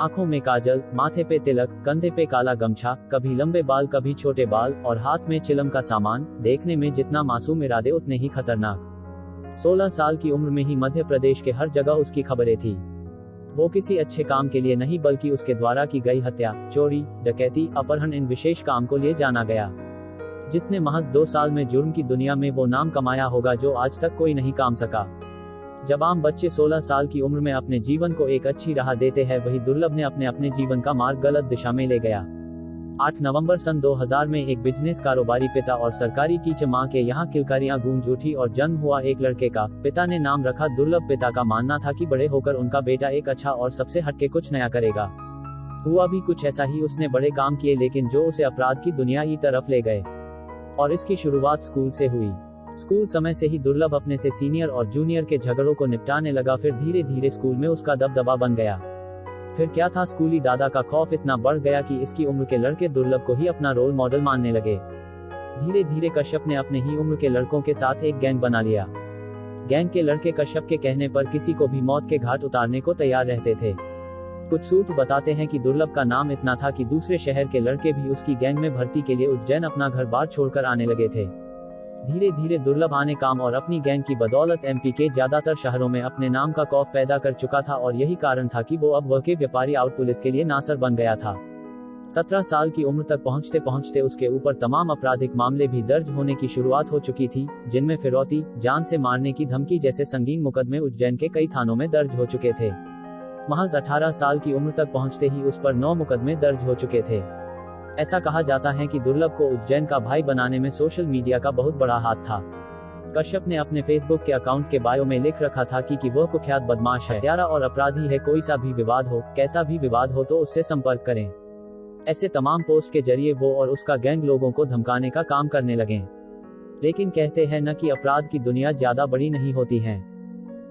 आंखों में काजल, माथे पे तिलक, कंधे पे काला गमछा, कभी लंबे बाल कभी छोटे बाल, और हाथ में चिलम का सामान। देखने में जितना मासूम इरादे उतने ही खतरनाक। 16 साल की उम्र में ही मध्य प्रदेश के हर जगह उसकी खबरें थी। वो किसी अच्छे काम के लिए नहीं बल्कि उसके द्वारा की गई हत्या, चोरी, डकैती, अपहरण इन विशेष काम को लिए जाना गया, जिसने महज 2 साल में जुर्म की दुनिया में वो नाम कमाया होगा जो आज तक कोई नहीं काम सका। जब आम बच्चे 16 साल की उम्र में अपने जीवन को एक अच्छी राह देते हैं, वही दुर्लभ ने अपने जीवन का मार्ग गलत दिशा में ले गया। 8 नवंबर सन 2000 में एक बिजनेस कारोबारी पिता और सरकारी टीचर मां के यहाँ किलकारियां गूंज उठी और जन्म हुआ एक लड़के का। पिता ने नाम रखा दुर्लभ। पिता का मानना था कि बड़े होकर उनका बेटा एक अच्छा और सबसे हटके कुछ नया करेगा। हुआ भी कुछ ऐसा ही। उसने बड़े काम किए, लेकिन जो उसे अपराध की दुनिया की तरफ ले गए, और इसकी शुरुआत स्कूल से हुई। स्कूल समय से ही दुर्लभ अपने से सीनियर और जूनियर के झगड़ों को निपटाने लगा। फिर धीरे धीरे स्कूल में उसका दबदबा बन गया। फिर क्या था, स्कूली दादा का खौफ इतना बढ़ गया कि इसकी उम्र के लड़के दुर्लभ को ही अपना रोल मॉडल मानने लगे। धीरे धीरे कश्यप ने अपने ही उम्र के लड़कों के साथ एक गैंग बना लिया। गैंग के लड़के कश्यप के कहने पर किसी को भी मौत के घाट उतारने को तैयार रहते थे। कुछ सूत्र बताते हैं कि दुर्लभ का नाम इतना था कि दूसरे शहर के लड़के भी उसकी गैंग में भर्ती के लिए उज्जैन अपना घर बार छोड़कर आने लगे थे। धीरे धीरे दुर्लभ आने काम और अपनी गैंग की बदौलत एमपी के ज्यादातर शहरों में अपने नाम का खौफ पैदा कर चुका था, और यही कारण था कि वो अब वह के व्यापारी आउट पुलिस के लिए नासर बन गया था। 17 साल की उम्र तक पहुंचते पहुंचते उसके ऊपर तमाम आपराधिक मामले भी दर्ज होने की शुरुआत हो चुकी थी, जिनमें फिरौती, जान से मारने की धमकी जैसे संगीन मुकदमे उज्जैन के कई थानों में दर्ज हो चुके थे। महज 18 साल की उम्र तक पहुंचते ही उस पर 9 मुकदमे दर्ज हो चुके थे। ऐसा कहा जाता है कि दुर्लभ को उज्जैन का भाई बनाने में सोशल मीडिया का बहुत बड़ा हाथ था। कश्यप ने अपने फेसबुक के अकाउंट के बायो में लिख रखा था कि वह कुख्यात बदमाश है, हत्यारा और अपराधी है। कोई सा भी विवाद हो, कैसा भी विवाद हो तो उससे संपर्क करें। ऐसे तमाम पोस्ट के जरिए वो और उसका गैंग लोगों को धमकाने का काम करने लगे। लेकिन कहते हैं न कि अपराध की दुनिया ज्यादा बड़ी नहीं होती है।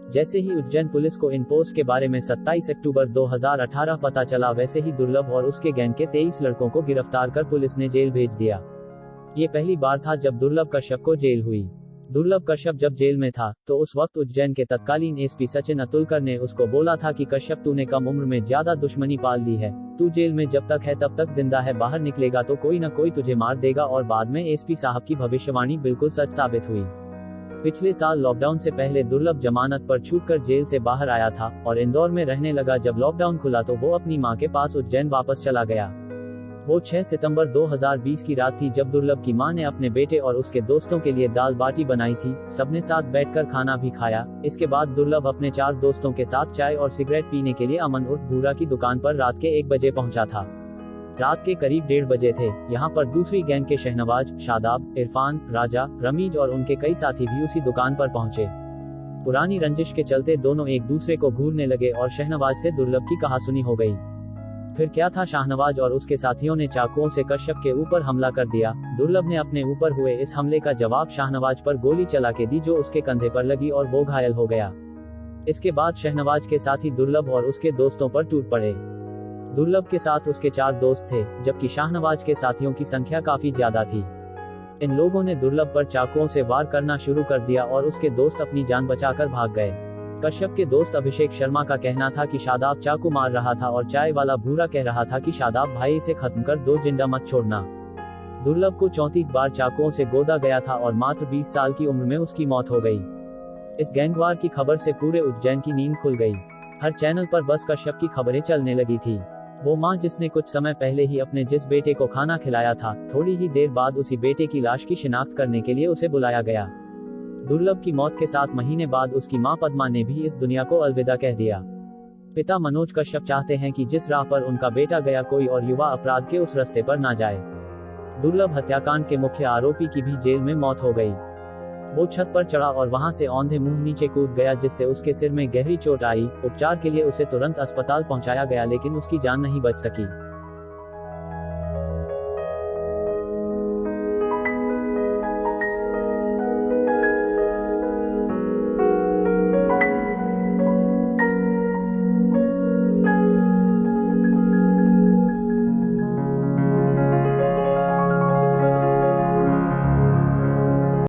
जैसे ही उज्जैन पुलिस को इन पोस्ट के बारे में 27 अक्टूबर 2018 पता चला, वैसे ही दुर्लभ और उसके गैंग के 23 लड़कों को गिरफ्तार कर पुलिस ने जेल भेज दिया। ये पहली बार था जब दुर्लभ कश्यप को जेल हुई। दुर्लभ कश्यप जब जेल में था तो उस वक्त उज्जैन के तत्कालीन एसपी सचिन अतुलकर ने उसको बोला था कि कश्यप, तूने कम उम्र में ज्यादा दुश्मनी पाल ली है। तू जेल में जब तक है तब तक जिंदा है, बाहर निकलेगा तो कोई न कोई तुझे मार देगा। और बाद में एसपी साहब की भविष्यवाणी बिल्कुल सच साबित हुई। पिछले साल लॉकडाउन से पहले दुर्लभ जमानत पर छूटकर जेल से बाहर आया था और इंदौर में रहने लगा। जब लॉकडाउन खुला तो वो अपनी मां के पास उज्जैन वापस चला गया। वो 6 सितंबर 2020 की रात थी जब दुर्लभ की मां ने अपने बेटे और उसके दोस्तों के लिए दाल बाटी बनाई थी। सबने साथ बैठकर खाना भी खाया। इसके बाद दुर्लभ अपने 4 दोस्तों के साथ चाय और सिगरेट पीने के लिए अमन उर्फ भूरा की दुकान पर रात के 1 बजे पहुंचा था। रात के करीब 1:30 बजे थे। यहाँ पर दूसरी गैंग के शहनवाज, शादाब, इरफान, राजा, रमीज और उनके कई साथी भी उसी दुकान पर पहुंचे। पुरानी रंजिश के चलते दोनों एक दूसरे को घूरने लगे और शहनवाज से दुर्लभ की कहासुनी हो गई। फिर क्या था, शाहनवाज और उसके साथियों ने चाकुओं से कश्यप के ऊपर हमला कर दिया। दुर्लभ ने अपने ऊपर हुए इस हमले का जवाब शाहनवाज पर गोली चला के दी, जो उसके कंधे पर लगी और वो घायल हो गया। इसके बाद शहनवाज के साथी दुर्लभ और उसके दोस्तों पर टूट पड़े। दुर्लभ के साथ उसके 4 दोस्त थे, जबकि शाहनवाज के साथियों की संख्या काफी ज्यादा थी। इन लोगों ने दुर्लभ पर चाकुओं से वार करना शुरू कर दिया और उसके दोस्त अपनी जान बचाकर भाग गए। कश्यप के दोस्त अभिषेक शर्मा का कहना था कि शादाब चाकू मार रहा था और चाय वाला भूरा कह रहा था कि शादाब भाई, इसे खत्म कर दो, जिंदा मत छोड़ना। दुर्लभ को 34 बार चाकुओं से गोदा गया था और मात्र 20 साल की उम्र में उसकी मौत हो गई। इस गैंगवार की खबर से पूरे उज्जैन की नींद खुल गई। हर चैनल पर बस कश्यप की खबरें चलने लगी थी। वो मां जिसने कुछ समय पहले ही अपने जिस बेटे को खाना खिलाया था, थोड़ी ही देर बाद उसी बेटे की लाश की शिनाख्त करने के लिए उसे बुलाया गया। दुर्लभ की मौत के 7 महीने बाद उसकी मां पद्मा ने भी इस दुनिया को अलविदा कह दिया। पिता मनोज कश्यप चाहते हैं कि जिस राह पर उनका बेटा गया, कोई और युवा अपराध के उस रास्ते पर ना जाए। दुर्लभ हत्याकांड के मुख्य आरोपी की भी जेल में मौत हो गई। वो छत पर चढ़ा और वहां से औंधे मुंह नीचे कूद गया, जिससे उसके सिर में गहरी चोट आई। उपचार के लिए उसे तुरंत अस्पताल पहुंचाया गया, लेकिन उसकी जान नहीं बच सकी।